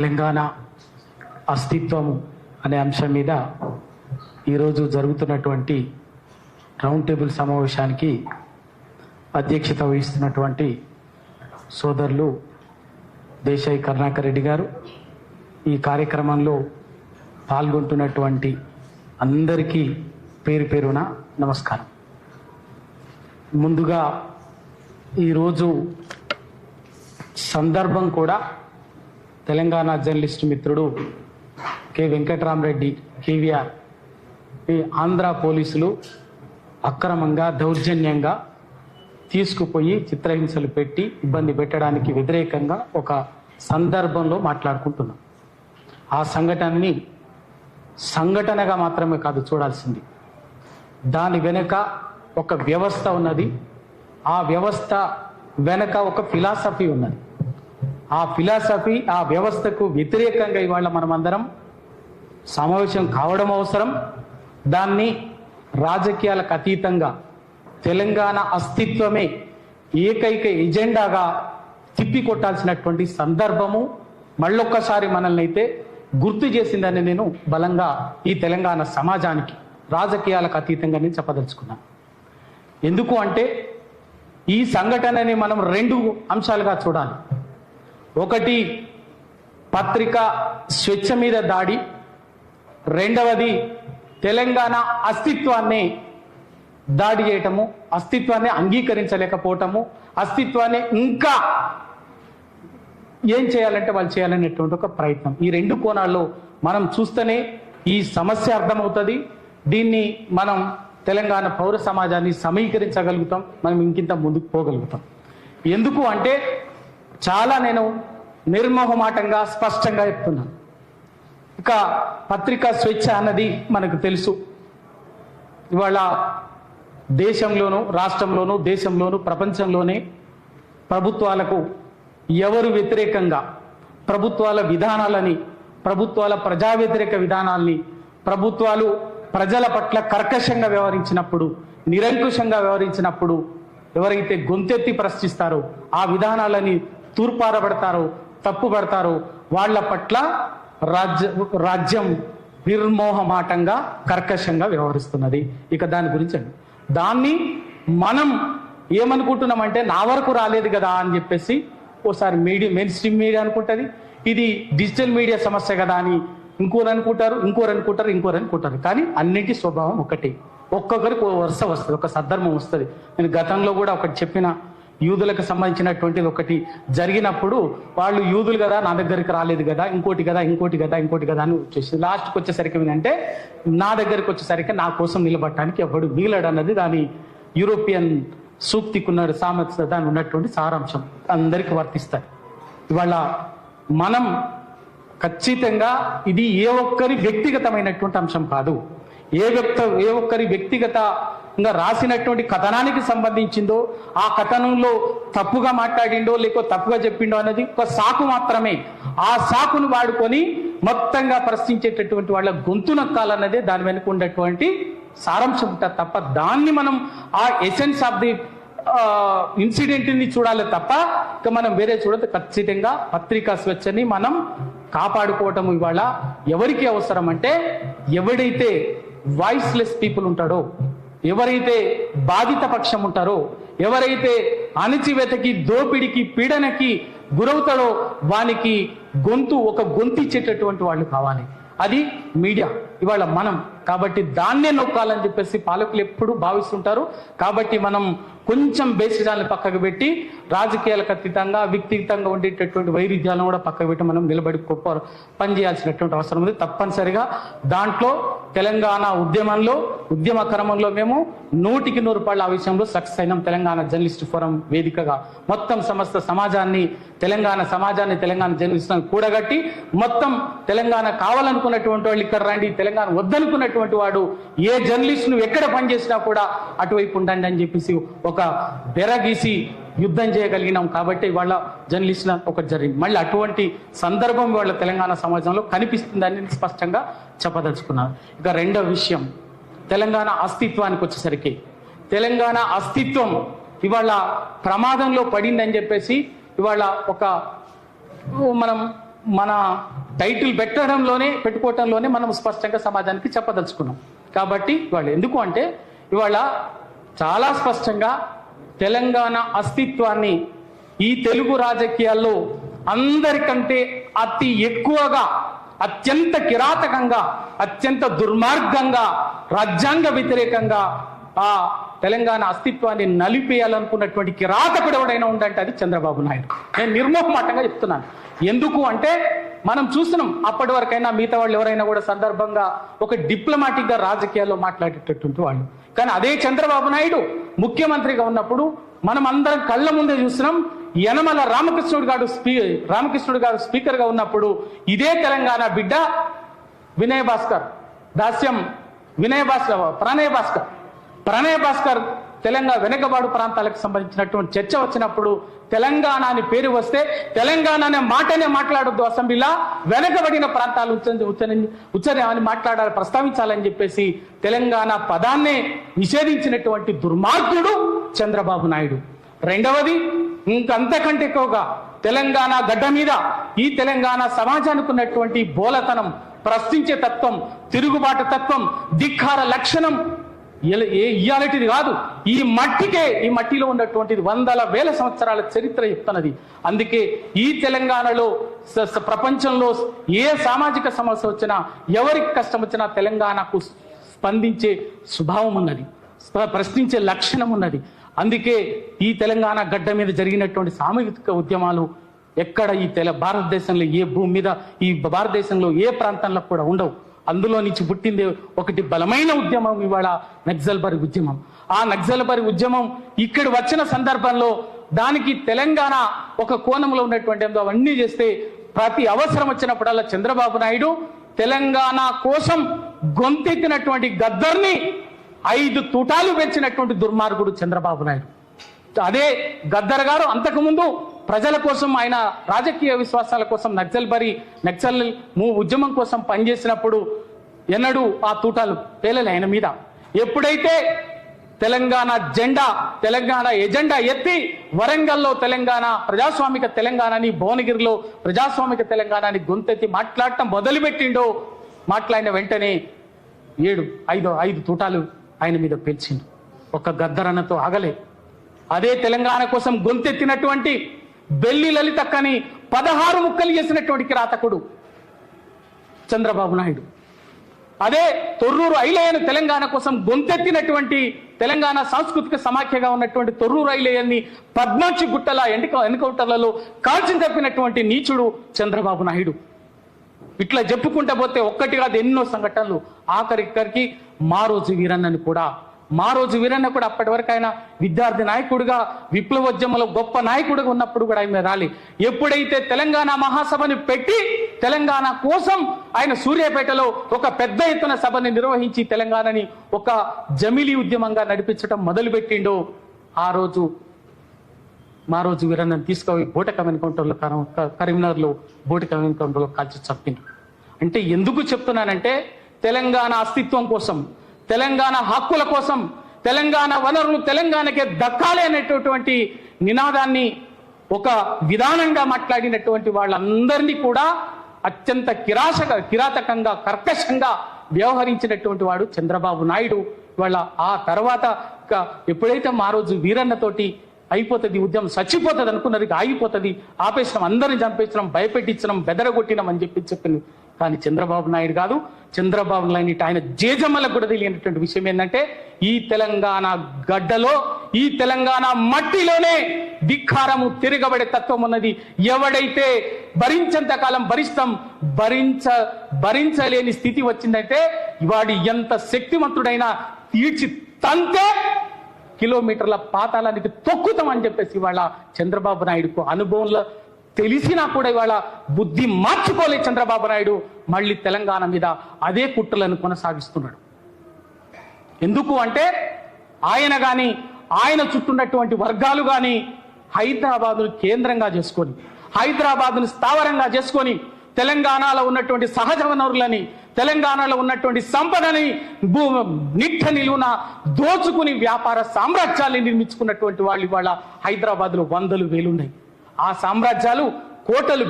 తెలంగాణ అస్తిత్వము అనే అంశం మీద ఈరోజు జరుగుతున్నటువంటి రౌండ్ టేబుల్ సమావేశానికి అధ్యక్షత వహిస్తున్నటువంటి సోదరులు దేశాయి కరుణాకర్ రెడ్డి గారు, ఈ కార్యక్రమంలో పాల్గొంటున్నటువంటి అందరికీ పేరు పేరున నమస్కారం. ముందుగా ఈరోజు సందర్భం కూడా తెలంగాణ జర్నలిస్ట్ మిత్రుడు కె వెంకటరామరెడ్డి కేవీఆర్ ఈ ఆంధ్ర పోలీసులు అక్రమంగా దౌర్జన్యంగా తీసుకుపోయి చిత్రహింసలు పెట్టి ఇబ్బంది పెట్టడానికి వ్యతిరేకంగా ఒక సందర్భంలో మాట్లాడుకుంటున్నాం. ఆ సంఘటనని సంఘటనగా మాత్రమే కాదు చూడాల్సింది, దాని వెనుక ఒక వ్యవస్థ ఉన్నది. ఆ వ్యవస్థ వెనుక ఒక ఫిలాసఫీ ఉన్నది. ఆ ఫిలాసఫీ, ఆ వ్యవస్థకు వ్యతిరేకంగా ఇవాళ మనమందరం సమావేశం కావడం అవసరం. దాన్ని రాజకీయాలకు అతీతంగా తెలంగాణ అస్తిత్వమే ఏకైక ఎజెండాగా తిప్పికొట్టాల్సినటువంటి సందర్భము మళ్ళొక్కసారి మనల్ని అయితే గుర్తు చేసిందని నేను బలంగా ఈ తెలంగాణ సమాజానికి రాజకీయాలకు అతీతంగా నేను చెప్పదలుచుకున్నాను. ఎందుకు అంటే ఈ సంఘటనని మనం రెండు అంశాలుగా చూడాలి. ఒకటి పత్రికా స్వేచ్ఛ మీద దాడి, రెండవది తెలంగాణ అస్తిత్వాన్ని దాడి చేయటము, అస్తిత్వాన్ని అంగీకరించలేకపోవటము, అస్తిత్వాన్ని ఇంకా ఏం చేయాలంటే వాళ్ళు చేయాలనేటువంటి ఒక ప్రయత్నం. ఈ రెండు కోణాల్లో మనం చూస్తేనే ఈ సమస్య అర్థమవుతుంది. దీన్ని మనం తెలంగాణ పౌర సమాజాన్ని సమీకరించగలుగుతాం, మనం ఇంకింత ముందుకు పోగలుగుతాం. ఎందుకు అంటే చాలా నేను నిర్మోహమాటంగా స్పష్టంగా చెప్తున్నాను. ఇక పత్రికా స్వేచ్ఛ అన్నది మనకు తెలుసు. ఇవాళ దేశంలోనూ, రాష్ట్రంలోనూ, దేశంలోనూ, ప్రపంచంలోనే ప్రభుత్వాలకు ఎవరు వ్యతిరేకంగా ప్రభుత్వాల విధానాలని, ప్రభుత్వాల ప్రజా వ్యతిరేక విధానాల్ని, ప్రభుత్వాలు ప్రజల పట్ల కర్కశంగా వ్యవహరించినప్పుడు, నిరంకుశంగా వ్యవహరించినప్పుడు ఎవరైతే గొంతెత్తి ప్రశ్నిస్తారో, ఆ విధానాలని తూర్పారబడతారో, తప్పుపడతారో వాళ్ళ పట్ల రాజ్యం నిర్మోహమాటంగా కర్కశంగా వ్యవహరిస్తున్నది. ఇక దాని గురించి దాన్ని మనం ఏమనుకుంటున్నామంటే నా వరకు రాలేదు కదా అని చెప్పేసి ఓసారి మెయిన్ స్ట్రీమ్ మీడియా అనుకుంటుంది, ఇది డిజిటల్ మీడియా సమస్య కదా అని ఇంకోరు అనుకుంటారు. కానీ అన్నింటి స్వభావం ఒకటి. ఒక్కొక్కరికి వరుస వస్తుంది, ఒక సందర్భం వస్తుంది. నేను గతంలో కూడా ఒకటి చెప్పిన, యూదులకు సంబంధించినటువంటిది ఒకటి జరిగినప్పుడు వాళ్ళు యూదులు కదా, నా దగ్గరికి రాలేదు కదా, ఇంకోటి కదా అని వచ్చేసి లాస్ట్కి వచ్చేసరికి ఏంటంటే నా దగ్గరికి వచ్చేసరికి నా కోసం నిలబడటానికి ఎవడు మిగిలాడు అన్నది దాని యూరోపియన్ సూక్తికున్న సామర్థ్య దాని ఉన్నటువంటి సారాంశం అందరికీ వర్తిస్తారు. ఇవాళ మనం ఖచ్చితంగా ఇది ఏ ఒక్కరి వ్యక్తిగతమైనటువంటి అంశం కాదు. ఏ ఒక్కరి వ్యక్తిగతంగా రాసినటువంటి కథనానికి సంబంధించిందో, ఆ కథనంలో తప్పుగా మాట్లాడిండో లేకో తప్పుగా చెప్పిండో అనేది ఒక సాకు మాత్రమే. ఆ సాకును వాడుకొని మొత్తంగా ప్రశ్నించేటటువంటి వాళ్ళ గొంతు నక్కాలన్నదే దాని వెనుక ఉన్నటువంటి సారాంశం ఉంటుంది తప్ప దాన్ని మనం ఆ ఎసెన్స్ ఆఫ్ ది ఇన్సిడెంట్ ని చూడాలి తప్ప ఇక మనం వేరే చూడదు. ఖచ్చితంగా పత్రికా స్వేచ్ఛని మనం కాపాడుకోవటం ఇవాళ ఎవరికి అవసరం అంటే ఎవడైతే వాయిస్లెస్ పీపుల్ ఉంటాడో, ఎవరైతే బాధిత పక్షం ఉంటారో, ఎవరైతే అణచివేతకి, దోపిడికి, పీడనకి గురవుతాడో వానికి గొంతిచ్చేటటువంటి వాళ్ళు కావాలి. అది మీడియా ఇవాళ మనం. కాబట్టి దాన్నే నొక్కాలని చెప్పేసి పాలకులు ఎప్పుడు భావిస్తుంటారు. కాబట్టి మనం కొంచెం బేసిజాలను పక్కకు పెట్టి రాజకీయాలకు అతీతంగా వ్యక్తిగతంగా ఉండేటటువంటి వైరుధ్యాలను కూడా పక్కకు పెట్టి మనం నిలబడి పనిచేయాల్సినటువంటి అవసరం ఉంది. తప్పనిసరిగా దాంట్లో తెలంగాణ ఉద్యమ క్రమంలో మేము 100% ఆ విషయంలో సక్సెస్ అయినాం. తెలంగాణ జర్నలిస్ట్ ఫోరం వేదికగా మొత్తం సమస్త సమాజాన్ని, తెలంగాణ జర్నలిస్టులను కూడగట్టి మొత్తం తెలంగాణ కావాలనుకున్నటువంటి వాళ్ళు ఇక్కడ రండి, తెలంగాణ వద్దనుకున్నటువంటి వాడు ఏ జర్నలిస్ట్ నువ్వు ఎక్కడ పనిచేసినా కూడా అటువైపు ఉండండి అని చెప్పేసి ఒక బెరగీసి యుద్ధం చేయగలిగినాం. కాబట్టి వాళ్ళ జర్నలిస్టుల ఒకటి జరిగింది. మళ్ళీ అటువంటి సందర్భం వాళ్ళ తెలంగాణ సమాజంలో కనిపిస్తుందని స్పష్టంగా చెప్పదలుచుకున్నాను. ఇక రెండవ విషయం, తెలంగాణ అస్తిత్వానికి వచ్చేసరికి తెలంగాణ అస్తిత్వం ఇవాళ ప్రమాదంలో పడిందని చెప్పేసి ఇవాళ ఒక మనం మన టైటిల్ పెట్టుకోవటంలోనే మనం స్పష్టంగా సమాజానికి చెప్పదలుచుకున్నాం. కాబట్టి ఇవాళ ఎందుకు అంటే ఇవాళ చాలా స్పష్టంగా తెలంగాణ అస్తిత్వాన్ని ఈ తెలుగు రాజకీయాల్లో అందరికంటే అతి ఎక్కువగా, అత్యంత కిరాతకంగా, అత్యంత దుర్మార్గంగా, రాజ్యాంగ వ్యతిరేకంగా ఆ తెలంగాణ అస్తిత్వాన్ని నలిపేయాలనుకున్నటువంటి కిరాతకుడు ఎవడైనా ఉందంటే అది చంద్రబాబు నాయుడు. నేను నిర్మోహమాటంగా చెప్తున్నాను. ఎందుకు అంటే మనం చూస్తున్నాం, అప్పటి వరకైనా మిగతా వాళ్ళు ఎవరైనా కూడా సందర్భంగా ఒక డిప్లొమాటిక్ గా రాజకీయాల్లో మాట్లాడేటటువంటి వాళ్ళు. కానీ అదే చంద్రబాబు నాయుడు ముఖ్యమంత్రిగా ఉన్నప్పుడు మనం అందరం కళ్ళ ముందే చూస్తున్నాం. యనమల రామకృష్ణుడు గారు స్పీకర్ గా ఉన్నప్పుడు ఇదే తెలంగాణ బిడ్డ ప్రణయ్ భాస్కర్ తెలంగాణ వెనుకబాడు ప్రాంతాలకు సంబంధించినటువంటి చర్చ వచ్చినప్పుడు తెలంగాణ అని పేరు వస్తే తెలంగాణ అనే మాటనే మాట్లాడొద్దు, అసెంబ్లీలో వెనకబడిన ప్రాంతాలు అని ప్రస్తావించాలని చెప్పేసి తెలంగాణ పదాన్నే నిషేధించినటువంటి దుర్మార్గుడు చంద్రబాబు నాయుడు. రెండవది, ఇంకంతకంటే ఎక్కువగా తెలంగాణ గడ్డ మీద ఈ తెలంగాణ సమాజానికి ఉన్నటువంటి బోలతనం, ప్రశ్నించే తత్వం, తిరుగుబాటు తత్వం, ధిక్కార లక్షణం ఇయాలటిది కాదు, ఈ మట్టిలో ఉన్నటువంటిది వందల వేల సంవత్సరాల చరిత్ర చెప్తున్నది. అందుకే ఈ తెలంగాణలో ప్రపంచంలో ఏ సామాజిక సమస్య వచ్చినా, ఎవరికి కష్టం వచ్చినా తెలంగాణకు స్పందించే స్వభావం ఉన్నది, ప్రశ్నించే లక్షణం ఉన్నది. అందుకే ఈ తెలంగాణ గడ్డ మీద జరిగినటువంటి సామూహిక ఉద్యమాలు ఎక్కడ ఈ భారతదేశంలో ఏ భూమి మీద, ఈ భారతదేశంలో ఏ ప్రాంతంలో కూడా ఉండవు. అందులో నుంచి పుట్టింది ఒకటి బలమైన ఉద్యమం, ఇవాళ నక్సల్బరీ ఉద్యమం. ఆ నక్సల్బరీ ఉద్యమం ఇక్కడ వచ్చిన సందర్భంలో దానికి తెలంగాణ ఒక కోణంలో ఉన్నటువంటి అవన్నీ చేస్తే ప్రతి అవసరం వచ్చినప్పుడల్లా చంద్రబాబు నాయుడు తెలంగాణ కోసం గొంతెత్తినటువంటి గద్దర్ని 5 తూటాలు పెంచినటువంటి దుర్మార్గుడు చంద్రబాబు నాయుడు. అదే గద్దర్ గారు అంతకుముందు ప్రజల కోసం, ఆయన రాజకీయ విశ్వాసాల కోసం నక్సల్ ఉద్యమం కోసం పనిచేసినప్పుడు ఎన్నడూ ఆ తూటాలు పేలలే ఆయన మీద. ఎప్పుడైతే తెలంగాణ ఎజెండా ఎత్తి వరంగల్లో ప్రజాస్వామిక తెలంగాణని, భువనగిరిలో ప్రజాస్వామిక తెలంగాణని గొంతెత్తి మాట్లాడటం మొదలుపెట్టిండో, మాట్లాడిన వెంటనే 5 తూటాలు ఆయన మీద పేల్చిండు. ఒక గద్దరన్నతో ఆగలే. అదే తెలంగాణ కోసం గొంతెత్తినటువంటి బెల్లి లలితక్కని 16 ముక్కలు చేసినటువంటి కిరాతకుడు చంద్రబాబు నాయుడు. అదే తొర్రూరు ఐలయ్యను తెలంగాణ కోసం గొంతెత్తినటువంటి, తెలంగాణ సాంస్కృతిక సమాఖ్యగా ఉన్నటువంటి తొర్రూరు ఐలయ్యని పద్మాక్షి గుట్టల ఎన్కౌంటర్లలో కాల్చి తప్పినటువంటి నీచుడు చంద్రబాబు నాయుడు. ఇట్లా చెప్పుకుంటా పోతే ఒక్కటి కాదు ఎన్నో సంఘటనలు. ఆఖరికి మారోజు వీరన్న కూడా అప్పటి వరకు ఆయన విద్యార్థి నాయకుడిగా, విప్లవోద్యమంలో గొప్ప నాయకుడిగా ఉన్నప్పుడు కూడా ఆయన రాలి. ఎప్పుడైతే తెలంగాణ మహాసభని పెట్టి తెలంగాణ కోసం ఆయన సూర్యాపేటలో ఒక పెద్ద ఎత్తున సభని నిర్వహించి తెలంగాణని ఒక జమిలీ ఉద్యమంగా నడిపించడం మొదలుపెట్టిండో, ఆ రోజు మారోజు వీరన్నను తీసుకుపోయి బోటకం ఎన్కౌంటర్లో, కరీంనగర్లో బోటకం ఎన్కౌంటర్లో కాల్చి చంపిండు. అంటే ఎందుకు చెప్తున్నానంటే తెలంగాణ అస్తిత్వం కోసం, తెలంగాణ హక్కుల కోసం, తెలంగాణ వనరులు తెలంగాణకే దక్కాలి అనేటటువంటి నినాదాన్ని ఒక విధానంగా మాట్లాడినటువంటి వాళ్ళందరినీ కూడా అత్యంత కిరాతకంగా, కర్కశంగా వ్యవహరించినటువంటి వాడు చంద్రబాబు నాయుడు. వాళ్ళ ఆ తర్వాత ఎప్పుడైతే మారోజు వీరన్నతోటి అయిపోతుంది, ఉద్యమం చచ్చిపోతుంది అనుకున్నది, ఆగిపోతుంది, ఆపేసినాం, అందరిని చంపేసినాం, భయపెట్టించినాం, బెదరగొట్టినాం అని చెప్పింది. కానీ చంద్రబాబు నాయుడు కాదు. చంద్రబాబు నాయుడు ఆయన జేజమ్మలకు కూడా తెలియనటువంటి విషయం ఏంటంటే ఈ తెలంగాణ గడ్డలో, ఈ తెలంగాణ మట్టిలోనే ధిక్కారము, తిరగబడే తత్వం ఉన్నది. ఎవడైతే భరించేంత కాలం భరించలేని స్థితి వచ్చిందంటే వాడి ఎంత శక్తివంతుడైనా తీర్చి తంతే కిలోమీటర్ల పాతాళానికి తొక్కుతామని చెప్పేసి ఇవాళ చంద్రబాబు నాయుడుకు అనుభవంలో తెలిసినా కూడా ఇవాళ బుద్ధి మార్చుకోలే చంద్రబాబు నాయుడు. మళ్ళీ తెలంగాణ మీద అదే కుట్రలను కొనసాగిస్తున్నాడు. ఎందుకు అంటే ఆయన కానీ, ఆయన చుట్టూన్నటువంటి వర్గాలు కానీ హైదరాబాదును కేంద్రంగా చేసుకొని, హైదరాబాదును స్థావరంగా చేసుకొని తెలంగాణలో ఉన్నటువంటి సహజ వనరులని, తెలంగాణలో ఉన్నటువంటి సంపదని నిట్ట నిలువున దోచుకుని వ్యాపార సామ్రాజ్యాన్ని నిర్మించుకున్నటువంటి వాళ్ళు ఇవాళ హైదరాబాద్లో 100,000 ఉన్నాయి. ఆ సామ్రాజ్యాలు కోటలు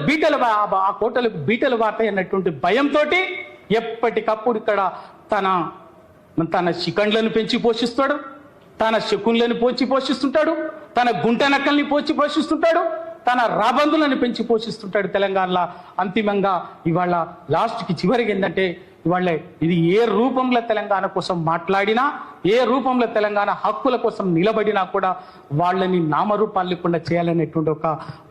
బీటలు వాతాయి అన్నటువంటి భయంతో ఎప్పటికప్పుడు ఇక్కడ తన శిఖండ్లను పెంచి పోషిస్తాడు, తన శకున్లను పోషిస్తుంటాడు, తన గుంట నక్కల్ని పోషిస్తుంటాడు, తన రాబందులను పెంచి పోషిస్తుంటాడు తెలంగాణలో. అంతిమంగా ఇవాళ లాస్ట్కి చివరికి ఏంటంటే ఇవాళ ఇది ఏ రూపంలో తెలంగాణ కోసం మాట్లాడినా, ఏ రూపంలో తెలంగాణ హక్కుల కోసం నిలబడినా కూడా వాళ్ళని నామరూపాలు లేకుండా చేయాలనేటువంటి ఒక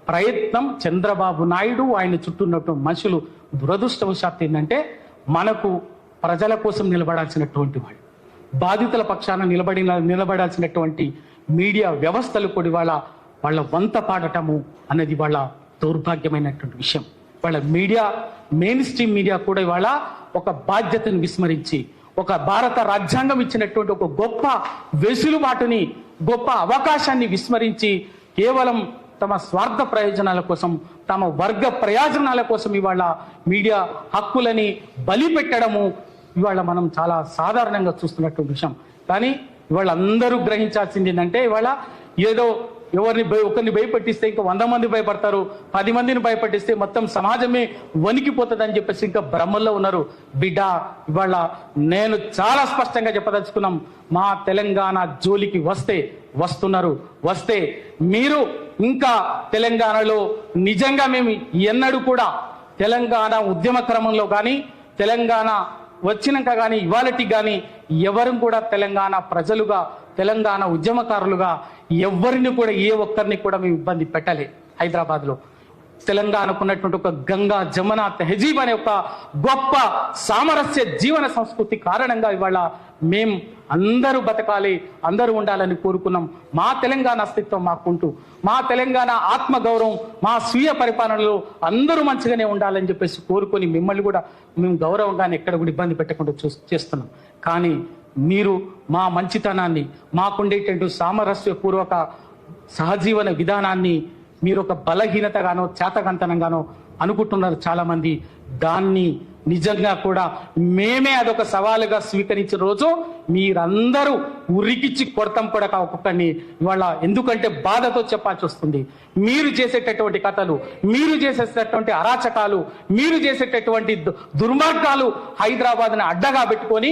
ప్రయత్నం చంద్రబాబు నాయుడు ఆయన చుట్టూ ఉన్నటువంటి మనుషులు. దురదృష్టవశాత్తు ఏంటంటే మనకు ప్రజల కోసం నిలబడాల్సినటువంటి వాళ్ళు, బాధితుల పక్షాన నిలబడాల్సినటువంటి మీడియా వ్యవస్థలు కూడా వాళ్ళ వంత పాడటము అన్నది వాళ్ళ దౌర్భాగ్యమైనటువంటి విషయం. వాళ్ళ మీడియా, మెయిన్ స్ట్రీమ్ మీడియా కూడా ఇవాళ ఒక బాధ్యతను విస్మరించి, ఒక భారత రాజ్యాంగం ఇచ్చినటువంటి ఒక గొప్ప వెసులుబాటుని, గొప్ప అవకాశాన్ని విస్మరించి కేవలం తమ స్వార్థ ప్రయోజనాల కోసం, తమ వర్గ ప్రయోజనాల కోసం ఇవాళ మీడియా హక్కులని బలి పెట్టడము ఇవాళ మనం చాలా సాధారణంగా చూస్తున్నటువంటి విషయం. కానీ ఇవాళ అందరూ గ్రహించాల్సింది ఏంటంటే ఇవాళ ఏదో ఒకరిని భయపెట్టిస్తే ఇంకా 100 మంది భయపడతారు, 10 మందిని భయపెట్టిస్తే మొత్తం సమాజమే వణికిపోతుంది అని చెప్పేసి ఇంకా భ్రమల్లో ఉన్నారు. బిడ్డ, ఇవాళ నేను చాలా స్పష్టంగా చెప్పదలుచుకున్నాం, మా తెలంగాణ జోలికి వస్తే మీరు ఇంకా తెలంగాణలో నిజంగా మేము ఎన్నడూ కూడా తెలంగాణ ఉద్యమ క్రమంలో కానీ, తెలంగాణ వచ్చినాక కానీ, ఇవాళకి కానీ ఎవరు కూడా తెలంగాణ ప్రజలుగా, తెలంగాణ ఉద్యమకారులుగా ఎవరిని కూడా, ఏ ఒక్కరిని కూడా మేము ఇబ్బంది పెట్టలే. హైదరాబాద్లో తెలంగాణకు ఉన్నటువంటి ఒక గంగా జమున తెహజీబ్ అనే ఒక గొప్ప సామరస్య జీవన సంస్కృతి కారణంగా ఇవాళ మేం అందరూ బతకాలి, అందరూ ఉండాలని కోరుకున్నాం. మా తెలంగాణ అస్తిత్వం మాకుంటూ, మా తెలంగాణ ఆత్మగౌరవం, మా స్వీయ పరిపాలనలో అందరూ మంచిగానే ఉండాలని చెప్పేసి కోరుకొని మిమ్మల్ని కూడా మేము గౌరవంగానే ఎక్కడ కూడా ఇబ్బంది పెట్టకుండా చేస్తున్నాం. కానీ మీరు మా మంచితనాన్ని, మాకుండేటువంటి సామరస్యపూర్వక సహజీవన విధానాన్ని మీరు ఒక బలహీనతగానో చేతకంతనంగానో అనుకుంటున్నారు చాలా మంది. దాన్ని నిజంగా కూడా మేమే అదొక సవాలుగా స్వీకరించిన రోజు మీరందరూ ఉరికిచ్చి కొడతాం కూడా ఒక్కొక్కరిని ఇవాళ. ఎందుకంటే బాధతో చెప్పాల్సి వస్తుంది. మీరు చేసేటటువంటి కథలు, మీరు చేసేటటువంటి అరాచకాలు, మీరు చేసేటటువంటి దుర్మార్గాలు హైదరాబాద్ని అడ్డగా పెట్టుకొని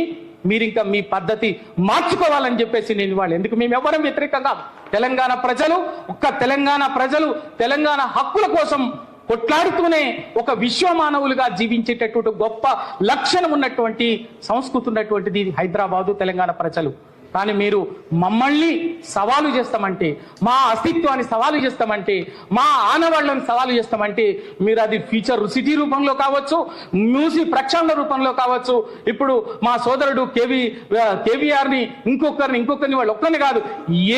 మీరు ఇంకా మీ పద్ధతి మార్చుకోవాలని చెప్పేసి నేను ఇవాళ, ఎందుకు మేము ఎవరం వ్యతిరేకంగా, తెలంగాణ ప్రజలు తెలంగాణ హక్కుల కోసం కొట్లాడుతూనే ఒక విశ్వమానవులుగా జీవించేటటువంటి గొప్ప లక్షణం ఉన్నటువంటి సంస్కృతి ఉన్నటువంటిది హైదరాబాదు తెలంగాణ ప్రజలు. కానీ మీరు మమ్మల్ని సవాలు చేస్తామంటే, మా అస్తిత్వాన్ని సవాలు చేస్తామంటే, మా ఆనవాళ్లను సవాలు చేస్తామంటే మీరు అది ఫ్యూచర్ సిటీ రూపంలో కావచ్చు, మ్యూజిక్ ప్రక్షాళన రూపంలో కావచ్చు, ఇప్పుడు మా సోదరుడు కేవీఆర్ని ఇంకొకరిని వాళ్ళు ఒక్కరిని కాదు,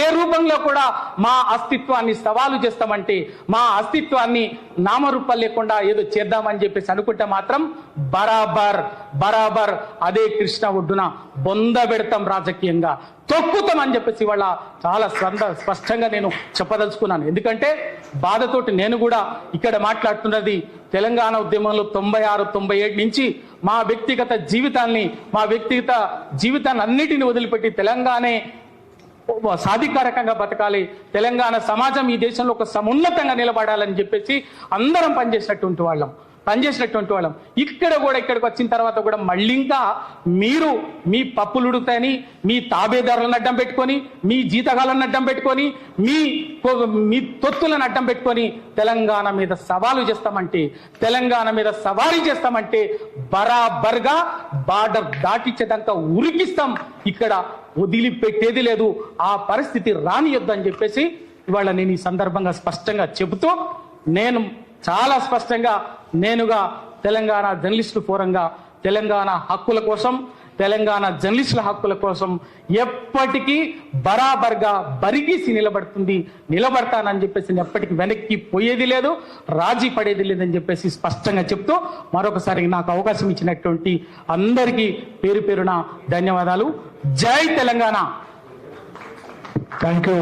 ఏ రూపంలో కూడా మా అస్తిత్వాన్ని సవాలు చేస్తామంటే, మా అస్తిత్వాన్ని నామరూపాలు లేకుండా ఏదో చేద్దామని చెప్పేసి అనుకుంటే మాత్రం బరాబర్ అదే కృష్ణ ఒడ్డున బొంద పెడతాం, రాజకీయంగా తొక్కుతాం అని చెప్పేసి ఇవాళ చాలా స్పష్టంగా నేను చెప్పదలుచుకున్నాను. ఎందుకంటే బాధతోటి నేను కూడా ఇక్కడ మాట్లాడుతున్నది తెలంగాణ ఉద్యమంలో 96-97 నుంచి మా వ్యక్తిగత జీవితాన్ని అన్నిటిని వదిలిపెట్టి తెలంగాణే సాధికారకంగా బతకాలి, తెలంగాణ సమాజం ఈ దేశంలో ఒక సమున్నతంగా నిలబడాలని చెప్పేసి అందరం పనిచేసినటువంటి వాళ్ళం. ఇక్కడికి వచ్చిన తర్వాత కూడా మళ్ళీ ఇంకా మీరు మీ పప్పులు ఉడుకుతాయని, మీ తాబేదారులను అడ్డం పెట్టుకొని, మీ జీతగాలను అడ్డం పెట్టుకొని, మీ తొత్తులను అడ్డం పెట్టుకొని తెలంగాణ మీద సవాలు చేస్తామంటే, తెలంగాణ మీద సవారీ చేస్తామంటే బరాబర్గా బార్డర్ దాటించేదాకా ఉరికిస్తాం. ఇక్కడ వదిలిపెట్టేది లేదు. ఆ పరిస్థితి రానియొద్దని చెప్పేసి ఇవాళ నేను ఈ సందర్భంగా స్పష్టంగా చెబుతూ, నేను చాలా స్పష్టంగా నేనుగా తెలంగాణ జర్నలిస్టు ఫోరంగా తెలంగాణ హక్కుల కోసం, తెలంగాణ జర్నలిస్టుల హక్కుల కోసం ఎప్పటికీ బరాబర్గా బరిగీసి నిలబడతానని చెప్పేసి ఎప్పటికీ వెనక్కి పోయేది లేదు, రాజీ పడేది లేదని చెప్పేసి స్పష్టంగా చెప్తూ మరొకసారి నాకు అవకాశం ఇచ్చినటువంటి అందరికీ పేరున ధన్యవాదాలు. జై తెలంగాణ. Thank you.